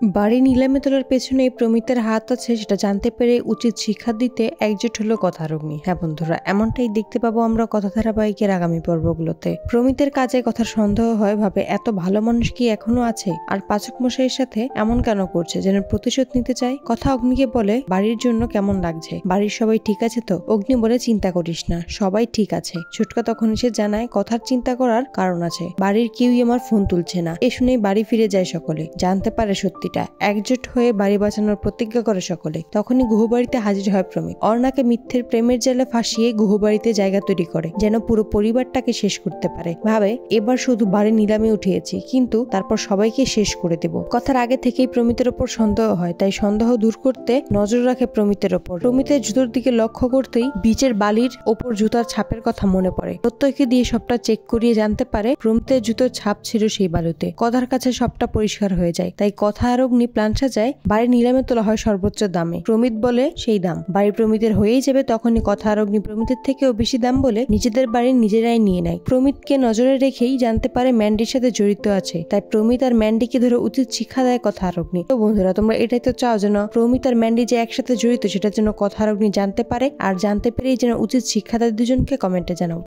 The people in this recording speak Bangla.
বাড়ি নিলামে তোলার পেছনে প্রমিতের হাত আছে সেটা জানতে পেরে উচিত শিক্ষা দিতে একজোট হলো কথারগ্নি। হ্যাঁ বন্ধুরা, এমনটাই দেখতে পাবো আমরা কথা ধারাবাহিকের আগামী পর্বগুলোতে। প্রমিতের কাজে কথার সন্দেহ হয়, ভাবে এত ভালো মানুষ কি এখনো আছে, আর পাচক মশাইয়ের সাথে এমন কেন করছে, যেন প্রতিশোধ নিতে চায়। কথা অগ্নিকে বলে বাড়ির জন্য কেমন লাগছে, বাড়ির সবাই ঠিক আছে তো? অগ্নি বলে চিন্তা করিস না, সবাই ঠিক আছে। ছুটকা তখন এসে জানায় কথার চিন্তা করার কারণ আছে, বাড়ির কেউই আমার ফোন তুলছে না। এ শুনেই বাড়ি ফিরে যায় সকলে, জানতে পারে সত্যি। একজোট হয়ে বাড়ি বাঁচানোর প্রতিজ্ঞা করে সকলে। তখনই গুহবাড়িতে হাজির হয় প্রমিত। অর্ণাকে মিথ্যের প্রেমের জালে ফাঁসিয়ে গুহবাড়িতে জায়গা তৈরি করে, যেন পুরো পরিবারটাকে শেষ করতে পারে। ভাবে এবার শুধু বাড়ি নিলামে উঠিয়েছি, কিন্তু তারপর সবাইকে শেষ করে দেব। কথার আগে থেকেই প্রমিতের ওপর সন্দেহ হয়, তাই সন্দেহ দূর করতে নজর রাখে প্রমিতের ওপর। প্রমিতের জুতোর দিকে লক্ষ্য করতেই বিচের বালির ওপর জুতার ছাপের কথা মনে পড়ে। প্রত্যেককে দিয়ে সবটা চেক করিয়ে জানতে পারে প্রমিতের জুতোর ছাপ ছিল সেই বালুতে। কথার কাছে সবটা পরিষ্কার হয়ে যায়, তাই কথা আর অগ্নি প্ল্যান সাজায় বাড়ি নিলামে তোলা হয় সর্বোচ্চ দামে। প্রমিত বলে সেই দাম বাড়ি প্রমিতের হয়েই যাবে। তখনই কথা আর অগ্নি প্রমিতের থেকেও বেশি দাম বলে নিজেদের বাড়ি নিজেরাই নিয়ে নেয়। প্রমিতকে নজরে রেখেই জানতে পারে ম্যান্ডির সাথে জড়িত আছে, তাই প্রমিত আর ম্যান্ডিকে ধরে উচিত শিক্ষা দেয় কথা আর অগ্নি। তো বন্ধুরা, তোমরা এটাই তো চাও যেন প্রমিত আর ম্যান্ডি যে একসাথে জড়িত সেটা যেন কথা আর অগ্নি জানতে পারে, আর জানতে পেরেই যেন উচিত শিক্ষা দেয় দুজনকে। কমেন্টে জানাও।